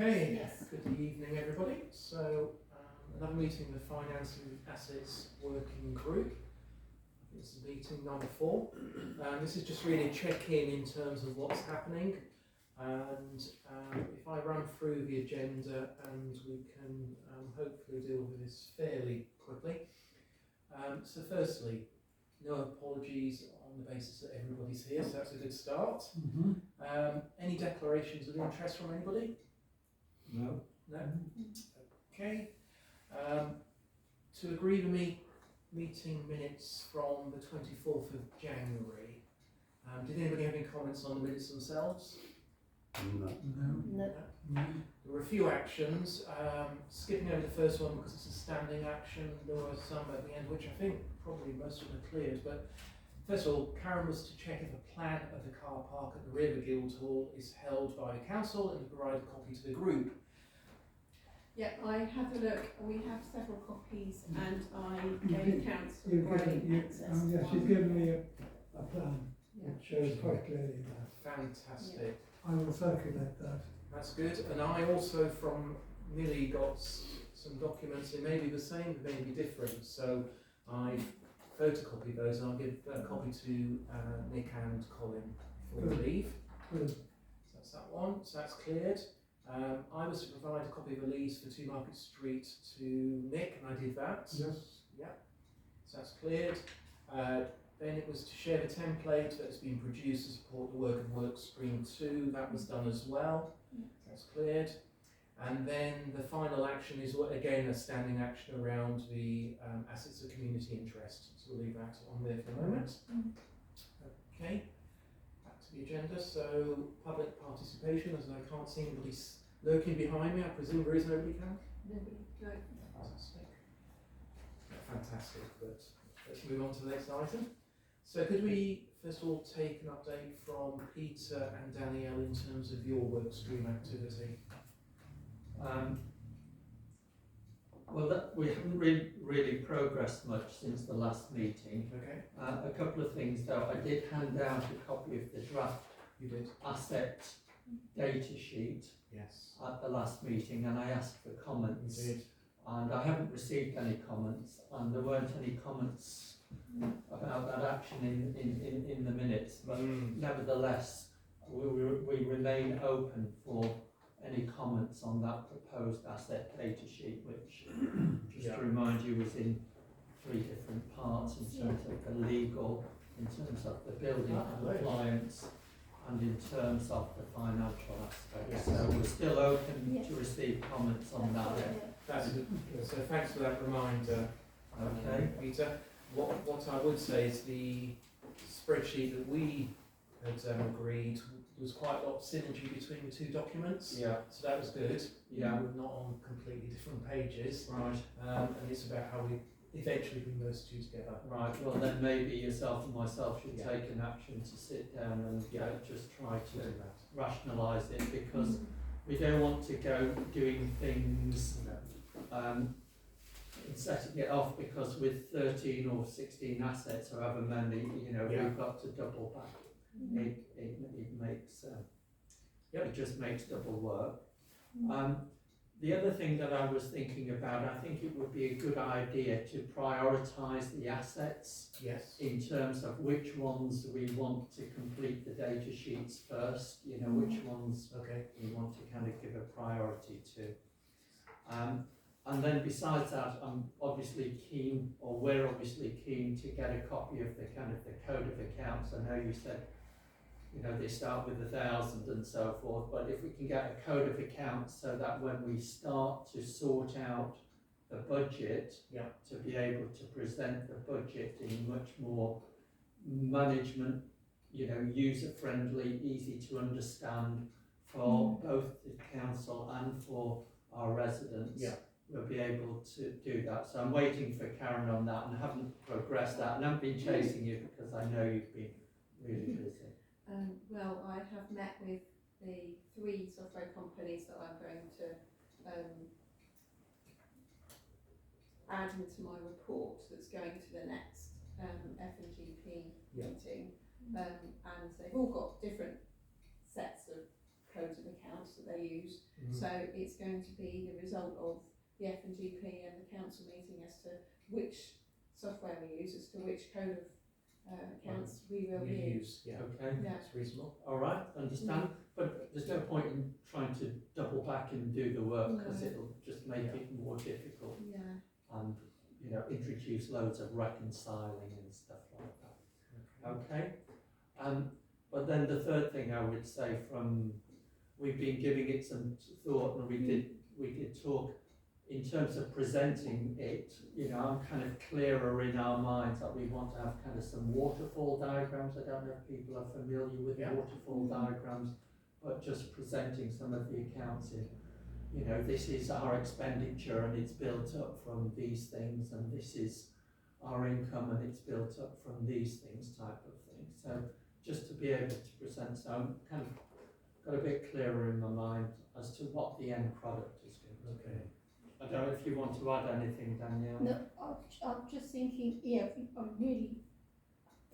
Okay, Yes. good evening everybody. So another meeting of the Finance and Assets Working Group. This is meeting number 4. This is just really a check-in in terms of what's happening, and if I run through the agenda and we can hopefully deal with this fairly quickly. So firstly, no apologies on the basis that everybody's here, so that's a good start. Any declarations of interest from anybody? No. No? Okay. To agree the meeting minutes from the 24th of January. Did anybody have any comments on the minutes themselves? No. No. There were a few actions. Skipping over the first one because it's a standing action. There were some at the end which I think probably most of them are cleared. But first of all, Karen was to check if a plan of the car park at the rear of Guildhall is held by the council and to provide a copy to the group. Yeah, I had a look. We have several copies, and I gave council access. Yeah, she's given me a plan Yeah. which shows quite clearly that. Fantastic. I will circulate that. That's good. And I also from Millie got some documents. It may be the same, but may be different. So I photocopied those and I'll give a copy to Nick and Colin before we leave. Good. So that's that one. So that's cleared. I was to provide a copy of the lease for 2 Market Street to Nick, and I did that. Yes. Yeah. So that's cleared. Then it was to share the template that has been produced to support the work of work stream 2. That was done as well. That's cleared. And then the final action is again a standing action around the assets of community interest. So we'll leave that on there for the moment. Okay. Back to the agenda. So public participation, as I can't see anybody lurking behind me. I presume there is nobody, Karen? No. Fantastic. Fantastic, but let's move on to the next item. So could we first of all take an update from Peter and Danielle in terms of your work stream activity? We haven't really progressed much since the last meeting. Okay, A couple of things though. I did hand out a copy of the draft you did. asset data sheet Yes, at the last meeting, and I asked for you comments. did. And I haven't received any comments, and there weren't any comments about that action in the minutes. But nevertheless, we remain open for any comments on that proposed asset data sheet, which, just to remind you, is in 3 different parts in terms of the legal, in terms of the building compliance, and in terms of the financial aspect. Yes. So we're still open to receive comments on that. That's good. So thanks for that reminder, Okay. Peter. What I would say is the spreadsheet that we had agreed, there was quite a lot of synergy between the 2 documents. Yeah. So that was good. Yeah. We're not on completely different pages. Right. And it's about how we eventually bring those 2 together. Right. Well, then maybe yourself and myself should Yeah. take an action to sit down and just try To to do that. rationalise it, because we don't want to go doing things and setting it off because with 13 or 16 assets, or however many, Yeah. we've got to double back. It makes it just makes double work. The other thing that I was thinking about, I think it would be a good idea to prioritise the assets Yes. in terms of which ones we want to complete the data sheets first, which ones Okay. we want to kind of give a priority to. And then besides that, I'm obviously keen, or we're obviously keen to get a copy of the kind of the code of accounts. I know you said, they start with 1,000 and so forth, but if we can get a code of accounts so that when we start to sort out the budget, to be able to present the budget in much more management, user-friendly, easy to understand for both the council and for our residents. We'll be able to do that. So I'm waiting for Karen on that and haven't progressed that, and I haven't been chasing you because I know you've been really busy. Well, I have met with the 3 software companies that I'm going to add into my report that's going to the next F&GP meeting, and they've all got different sets of codes of accounts that they use. Mhm. So it's going to be the result of the F&GP and the council meeting as to which software we use, as to which code of accounts we will You use. use, yeah, Okay, Yeah. that's reasonable. all right, understand. But there's no point in trying to double back and do the work because No. it'll just make Yeah. it more difficult Yeah. and, you know, introduce loads of reconciling and stuff like that. Okay, but then the third thing I would say we've been giving it some thought and we did talk in terms of presenting it, you know, I'm kind of clearer in our minds that we want to have kind of some waterfall diagrams. I don't know if people are familiar with Yeah. waterfall diagrams, but just presenting some of the accounts in, you know, this is our expenditure and it's built up from these things, and this is our income and it's built up from these things type of thing. So just to be able to present, so I'm kind of got a bit clearer in my mind as to what the end product is going to be. Okay. I don't know if you want to add anything, Danielle. No, I'm just thinking, yeah, I really,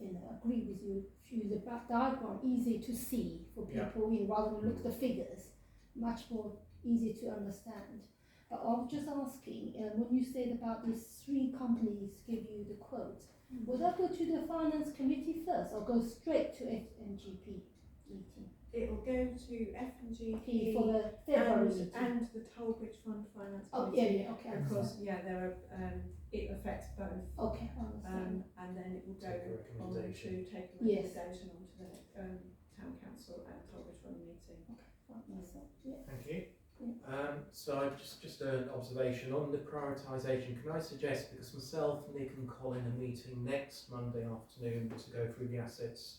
agree with you. Use the diagram easy to see for Yeah. people, rather than look at the figures, much more easy to understand. But I was just asking, when you said about these 3 companies give you the quote, will that go to the finance committee first or go straight to FNGP meeting? It will go to F&GP For the February meeting? and the Tollbridge Fund Finance Oh, Committee. yeah, okay, I Because understand. there are, it affects both. Okay, I understand. And then it will go Take a on to recommendation. take a Yes. recommendation onto the town council and Tollbridge Fund meeting. Fine, that's all. Yeah. Thank you. Yeah. So I just an observation on the prioritisation. Can I suggest, because myself, Nick and Colin are meeting next Monday afternoon to go through the assets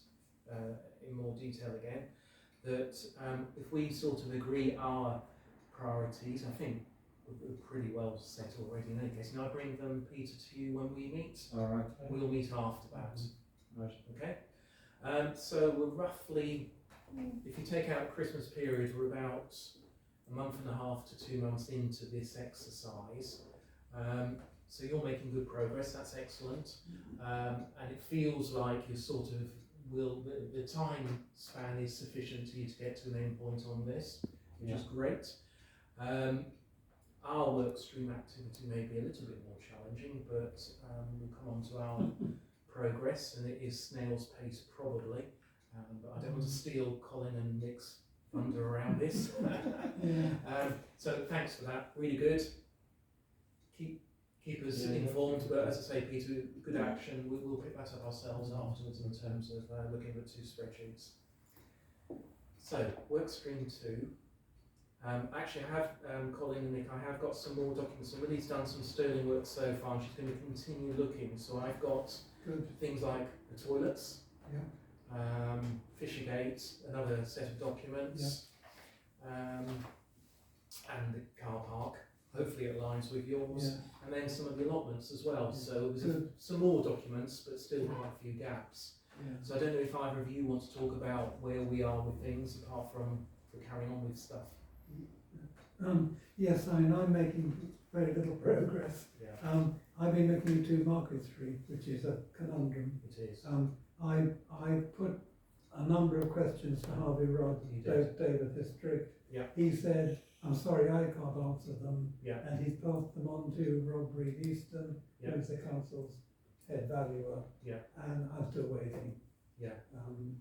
in more detail again, that if we sort of agree our priorities, I think we're pretty well set already in any case. And I bring them, Peter, to you when we meet. All right. We'll meet after that. Right. Okay. So we're roughly, if you take out the Christmas period, we're about a month and a half to 2 months into this exercise. So you're making good progress, that's excellent. And it feels like you sort of the time span is sufficient to you to get to an end point on this, which is great. Our work stream activity may be a little bit more challenging, but we'll come on to our progress, and it is snail's pace probably. But I don't want to steal Colin and Nick's thunder around this. So thanks for that, really good. Keep us informed, but as I say, Peter, good action. We'll pick that up ourselves afterwards in terms of looking at 2 spreadsheets. So, work stream 2. Actually, I have, Colin and Nick, I have got some more documents. Somebody's done some sterling work so far, and she's going to continue looking. So I've got things like the toilets, Fishergate, another set of documents, and the car park. Hopefully it aligns with yours, and then some of the allotments as well. So there's some more documents, but still quite a few gaps. So I don't know if either of you want to talk about where we are with things, apart from carrying on with stuff. Yes, I'm making very little progress. Yeah, I've been looking into Market Street, which is a conundrum. it is. I put a number of questions to Harvey Rod, You did. David District. Yeah. He said, I'm sorry, I can't answer them. Yeah. And he's passed them on to Rob Reed Easton, Yeah. who's the council's head valuer. Yeah. And I'm still waiting. Yeah.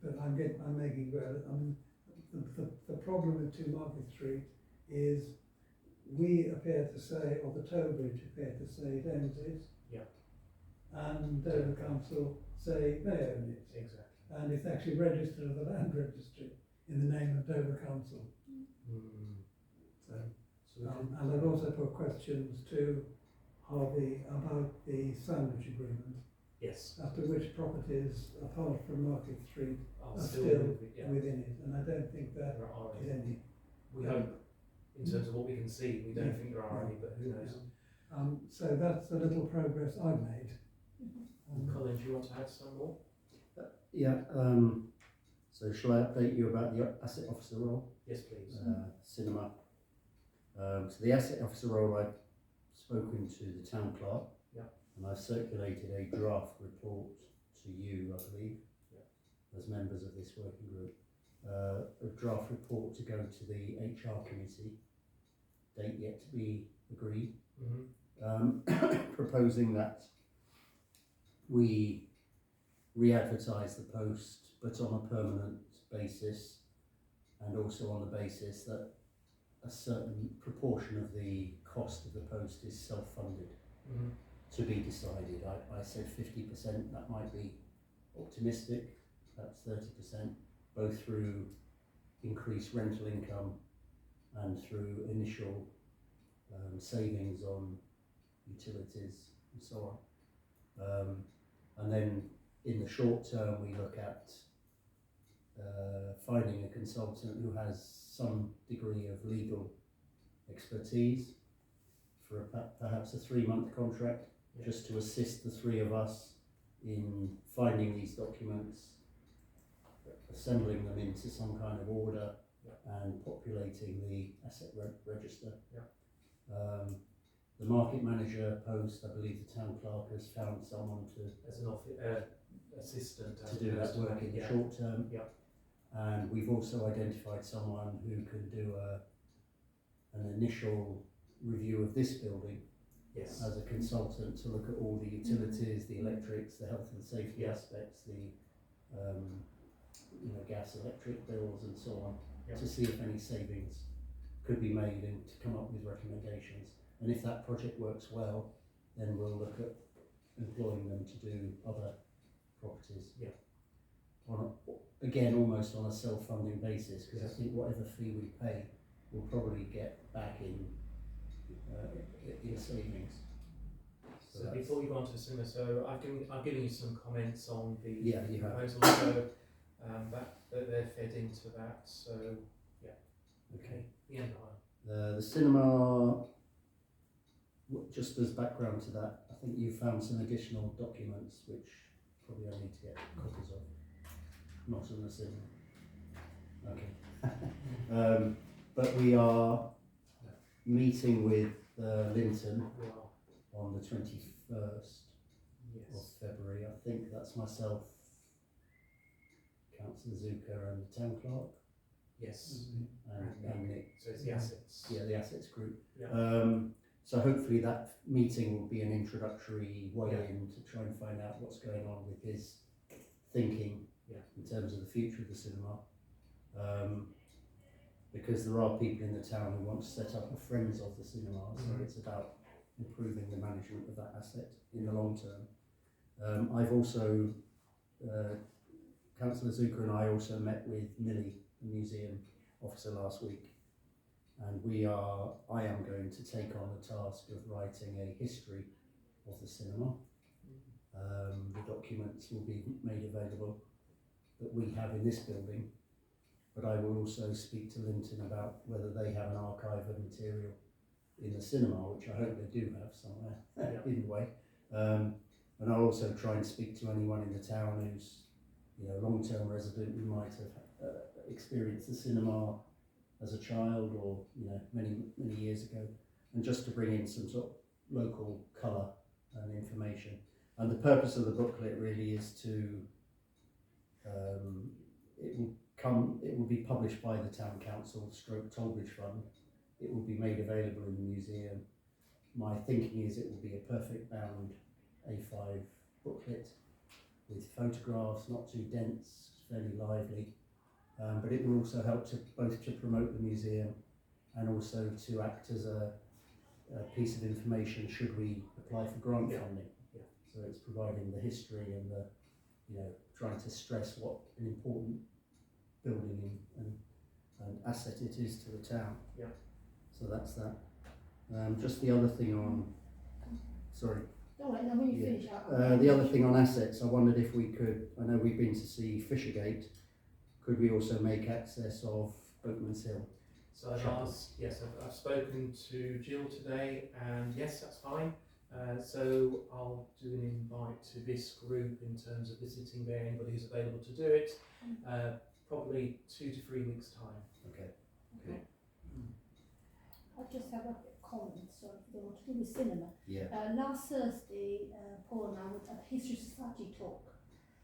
But I'm making well. The problem with 2 Market Street is we appear to say, or the toll bridge appear to say it owns it. Yeah. And Dover Council say they own it. Exactly. And it's actually registered at the land registry in the name of Dover Council. So, and I've also put questions to Harvey about the sandwich agreement, yes. as to which properties, apart from Market Street, I'll are still still move it, yeah. within it. And I don't think there There are is any. any. We hope, in terms of what we can see, we don't Yeah. think there are any, but who knows? So that's the little progress I've made. Colin, do you want to add some more? Yeah, so shall I update you about the asset officer role? Yes, please. Cinema. So the asset officer role, I've spoken to the town clerk. Yeah. And I've circulated a draft report to you, I believe, as members of this working group. a draft report to go to the HR committee, date yet to be agreed, proposing that we re-advertise the post but on a permanent basis, and also on the basis that a certain proportion of the cost of the post is self-funded. To be decided. I said 50%, that might be optimistic, perhaps 30%, both through increased rental income and through initial savings on utilities and so on. And then in the short term we look at finding a consultant who has some degree of legal expertise for perhaps a 3-month contract, just to assist the three of us in finding these documents, assembling them into some kind of order, and populating the asset register. The market manager post, I believe the town clerk has found someone As an assistant to do that work in the short term. And we've also identified someone who can do an initial review of this building as a consultant, to look at all the utilities, the electrics, the health and safety aspects, the gas, electric bills and so on, to see if any savings could be made and to come up with recommendations. And if that project works well, then we'll look at employing them to do other properties. Again, almost on a self-funding basis, because I think whatever fee we pay, we'll probably get back in savings. So before you go on to the cinema, so I've given you some comments on the you have. proposal, so that they're fed into that. So Okay. The Empire. The cinema, just as background to that, I think you found some additional documents which probably I need to get copies of. Not in the cinema. Okay. But we are meeting with Linton on the 21st of February. I think that's myself, Councillor Zucker and the town clerk. Yes. And Nick. So it's the assets. Yeah, the assets group. Yeah. So hopefully that meeting will be an introductory way in to try and find out what's going on with his thinking in terms of the future of the cinema. Because there are people in the town who want to set up a Friends of the Cinema, so it's about improving the management of that asset in the long term. I've also, Councillor Zucker and I also met with Millie, the museum officer, last week, and I am going to take on the task of writing a history of the cinema. The documents will be made available that we have in this building, but I will also speak to Linton about whether they have an archive of material in the cinema, which I hope they do have somewhere in the way. And I'll also try and speak to anyone in the town who's a long-term resident who might have experienced the cinema as a child or many years ago, and just to bring in some sort of local colour and information. And the purpose of the booklet really is to it will be published by the Town Council / Tollbridge Fund. It will be made available in the museum. My thinking is it will be a perfect bound A5 booklet with photographs, not too dense, fairly lively, but it will also help to both to promote the museum and also to act as a piece of information should we apply for grant funding. So it's providing the history and the trying to stress what an important building and asset it is to the town. So that's that. Just the other thing on, sorry. All right, then when you finish the other thing on assets, I wondered if we could, I know we've been to see Fishergate, could we also make access of Boatman's Hill? So I've spoken to Jill today, and yes, that's fine. So I'll do an invite to this group in terms of visiting there, anybody who's available to do it, probably 2 to 3 weeks' time. Okay. I just have a comment, sorry, for what to do with cinema. Last Thursday, Paul and I were at the History Society talk.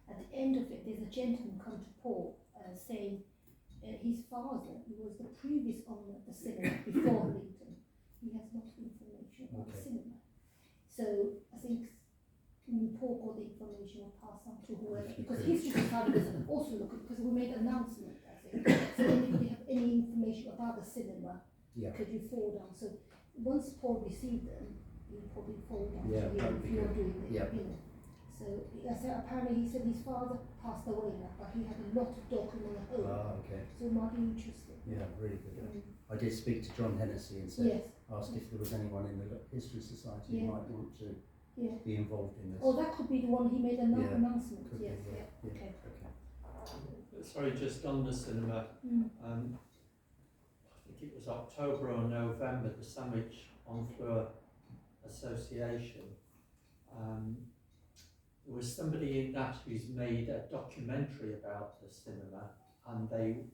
At the end of it, there's a gentleman come to Paul saying, his father, who was the previous owner of the cinema before Lincoln, he has a lot of information about the Okay. cinema. So I think Paul got the information will pass on to whoever, If you because could. History Society doesn't also look at, because we made an announcement, I think. So anybody have any information about the cinema, Yeah. could you forward on? So once Paul received them, he'll probably forward on Yeah, to you that'd if be you're good. doing it, Yeah. you know. So apparently he said his father passed away now, but he had a lot of documents at home, Ah, okay. so it might be interesting. Yeah, really good. Mm. I did speak to John Hennessy and said, Yes, asked if there was anyone in the History Society who Yeah. might want to yeah. be involved in this. Oh, that could be the one he made an Yeah, announcement, could be, yes, yeah, yeah, okay. Okay. Sorry, just on the cinema, Mm. I think it was October or November, the Sandwich Enfleur Association, there was somebody in that who's made a documentary about the cinema, and they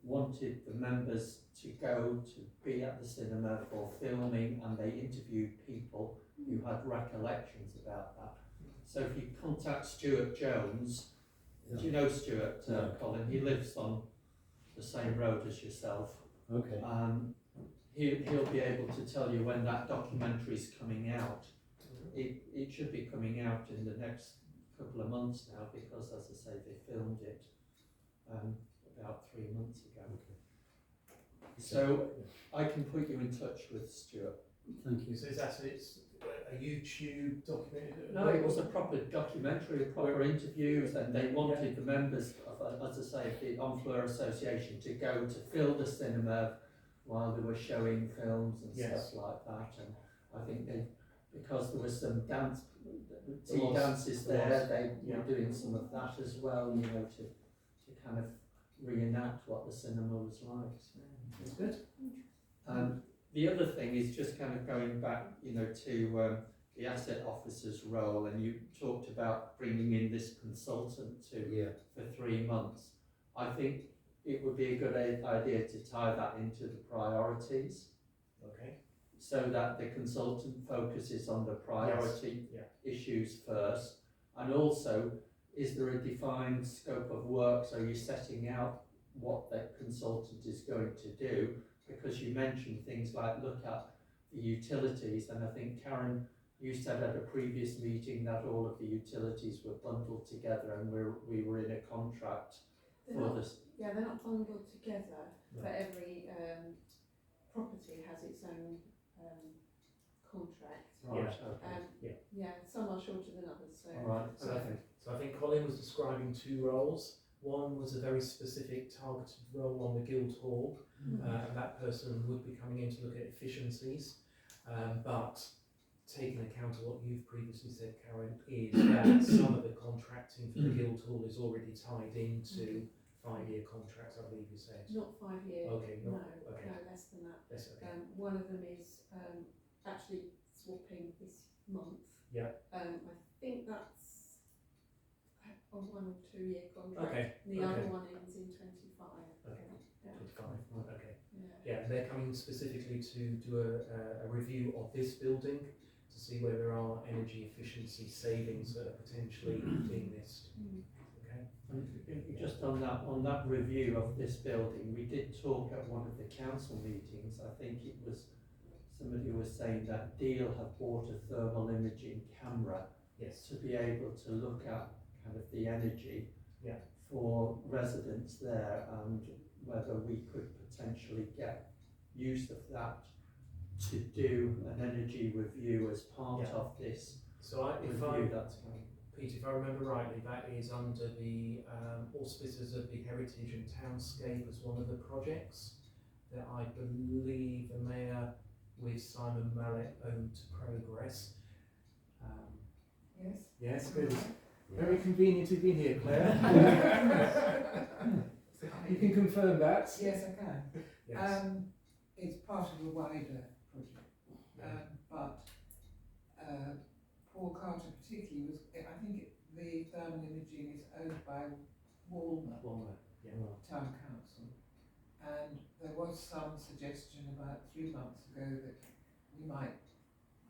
wanted the members to go to be at the cinema for filming, and they interviewed people who had recollections about that. So if you contact Stuart Jones, do you know Stuart, No. Colin? He lives on the same road as yourself. Okay. He'll be able to tell you when that documentary is coming out. It should be coming out in the next couple of months now, because, as I say, they filmed it about 3 months ago. Okay. So I can put you in touch with Stuart. Thank you. So is that it's a YouTube documentary? No, it was a proper documentary, proper interviews, and they wanted the members of, as I say, the Enfleur Association to go to fill the cinema while they were showing films and Yes. stuff like that. And I think they, because there was some dance, There tea was, dances there there, was, they yeah. were doing some of that as well, you know, to kind of reenact what the cinema was like. So. That's good. The other thing is just kind of going back, you know, to the asset officer's role, and you talked about bringing in this consultant Yeah. for 3 months. I think it would be a good idea to tie that into the priorities, Okay. so that the consultant focuses on the priority issues first, and also, is there a defined scope of work, so you're setting out what that consultant is going to do, because you mentioned things like look at the utilities, and I think Karen, you said at a previous meeting that all of the utilities were bundled together, and we were in a contract They're for not, this. yeah, they're not bundled together, No. but every property has its own contract. Right, Yeah. okay. Yeah, some are shorter than others, so. All right, So, okay. so I think Colin was describing 2 roles. One was a very specific targeted role on the Guildhall, and that person would be coming in to look at efficiencies, but taking account of what you've previously said, Karen, is that some of the contracting for the Guildhall is already tied into 5-year contracts, I believe you said. Not 5 years. Okay, No, okay. no, less than that. That's okay. One of them is actually swapping this month. Yeah. I think that's a 1 or 2 year contract. Okay. The okay. other one ends in 25. Okay. Yeah. 25, okay. Yeah. Yeah, and they're coming specifically to do a review of this building to see where there are energy efficiency savings that are potentially being missed. Okay. And just on that review of this building, we did talk at one of the council meetings. I think it was somebody was saying that Deal have bought a thermal imaging camera Yes. to be able to look at kind of the energy Yeah. for residents there, and whether we could potentially get use of that to do an energy review as part Yeah. of this So review that's coming. Pete, if I remember rightly, that is under the auspices of the Heritage and Townscape as one of the projects that I believe the Mayor with Simon Mallet owned to progress. Yes. Yes, good. Very convenient to be here, Claire. You can confirm that. Yes, I can. Yes. It's part of a wider project, but Paul Carter particularly was, I think the thermal imaging is owned by Walmer Walmer. Town Council, and there was some suggestion about 3 months ago that we might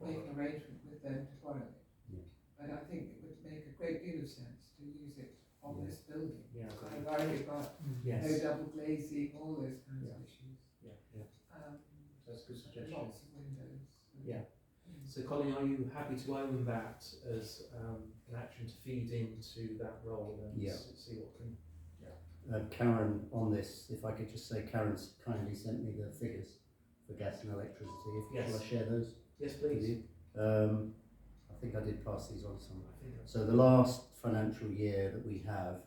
make an arrangement with them to borrow it. Yeah. But I think it would make a great deal of sense to use it on this building. Yeah, Kind of worried about no yes. double glazing, all those kinds Yeah. of issues. Yeah. That's a good suggestion. Lots of windows. Yeah. So Colin, are you happy to own that as an action to feed into that role and Yeah. see what can? Karen, on this, if I could just say, Karen's kindly sent me the figures for gas and electricity. Yes. Shall I share those Yes, with please. you? I think I did pass these on somewhere. I think So the last financial year that we have,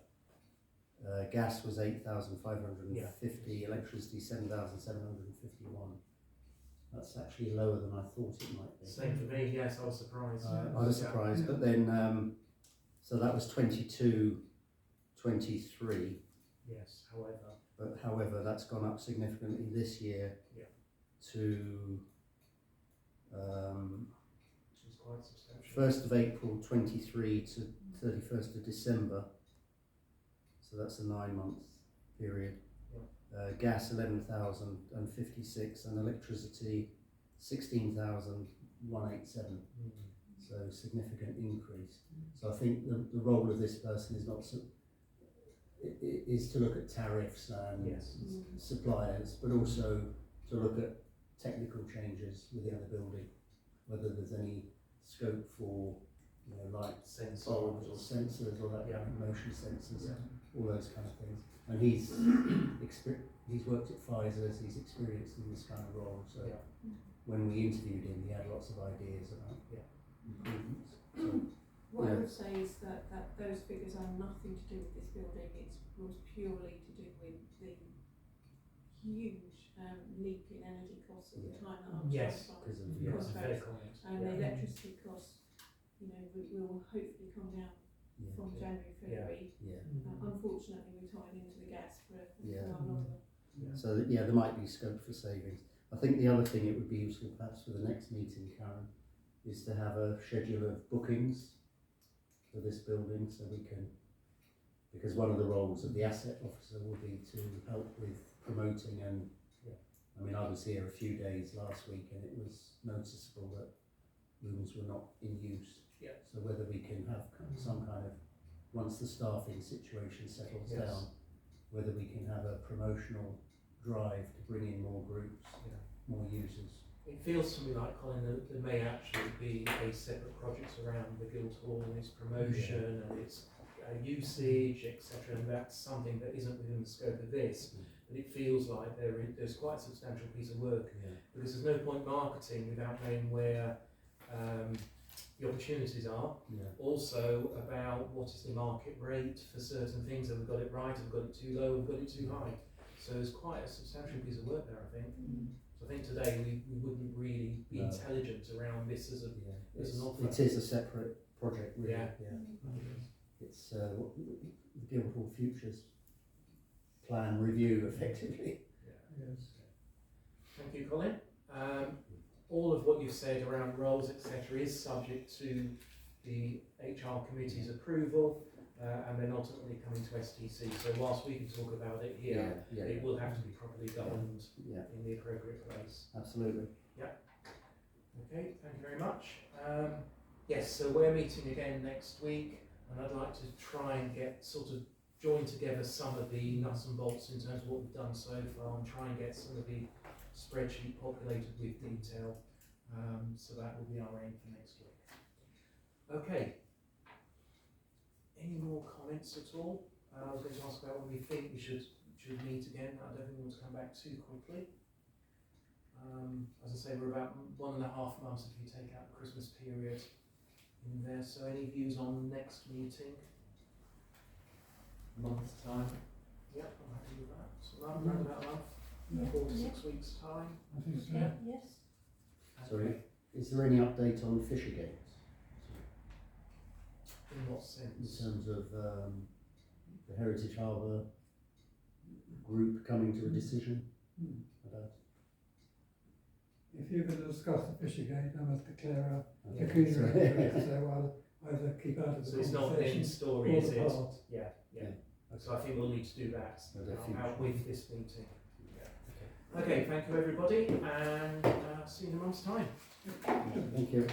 gas was 8,550, electricity 7,751. That's actually lower than I thought it might be. same for me. Yes, I was surprised. I was surprised, but then, so that was 22, 23. Yes. However. But however, that's gone up significantly this year Yeah. to Which is quite substantial. 1st of April 23 to 31st of December. So that's a 9-month period. Gas 11,056 and electricity 16,187. So significant increase. So I think the role of this person is not is to look at tariffs and Yes. suppliers, but also to look at technical changes within the building, whether there's any scope for, you know, light Sensors. bulbs or sensors or that Yeah. kind of motion sensors, Yeah. all those kind of things. And he's worked at Pfizer's, he's experienced in this kind of role. So Yeah. when we interviewed him, he had lots of ideas about improvements. So, What I Yeah. would say is that those figures are nothing to do with this building. It was purely to do with the huge leap in energy costs at the Yeah. time that I was Yes. on. because of Yeah, Cost fair base. comment. And Yeah. the electricity costs, you know, will hopefully come down yeah, from January, February. yeah. Unfortunately, we're tied into the gas for Yeah. a while longer. Yeah. So that, yeah, there might be scope for savings. I think the other thing it would be useful perhaps for the next meeting, Karen, is to have a schedule of bookings for this building so we can, because one of the roles of the asset officer will be to help with promoting and, I mean, I was here a few days last week and it was noticeable that rooms were not in use. Yeah. So whether we can have some kind of, once the staffing situation settles Yes. down, whether we can have a promotional drive to bring in more groups, Yeah. more users. It feels to me like, Colin, that there may actually be a separate project around the Guildhall and its promotion and its usage, etc. And that's something that isn't within the scope of this. But it feels like there's quite a substantial piece of work because there's no point marketing without knowing where the opportunities are. Yeah. Also about what is the market rate for certain things. Have we got it right? Have we got it too low? Have we got it too high? So there's quite a substantial piece of work there, I think. So I think today we wouldn't really be No. intelligent around this as a It's, an offer. it is a separate project, really. Yeah. It's the Guildhall Futures Plan Review, effectively. Yes. Thank you, Colin. All of what you've said around roles, etc., is subject to the HR committee's approval and then ultimately coming to STC. So whilst we can talk about it here, Yeah, it will have to be properly governed yeah, in the appropriate place. absolutely. Okay, thank you very much. Yes, so we're meeting again next week, and I'd like to try and get join together some of the nuts and bolts in terms of what we've done so far, and try and get some of the spreadsheet populated with detail. So that will be our aim for next week. Okay. Any more comments at all? I was going to ask about when we think we should meet again. I don't think we want to come back too quickly. As I say, we're about 1.5 months if you take out the Christmas period in there. So any views on next meeting? Month's time. Yep, I'm happy with that. So around about a month, Yeah. 4 to 6 weeks time. I think so. Yeah. Yes. Sorry, is there any update on Fishergate In what in sense? terms of the Heritage Harbour group coming to a decision about? If you're going to discuss the Fishergate, I must declare a Okay. pecuniary interest, so I'll either keep out of the So it's not an end conversation story, or is it? depart. Yeah. Yeah. So I think we'll need to do that At a future. with this meeting. Okay, thank you everybody, and see you in a month's time. Thank you.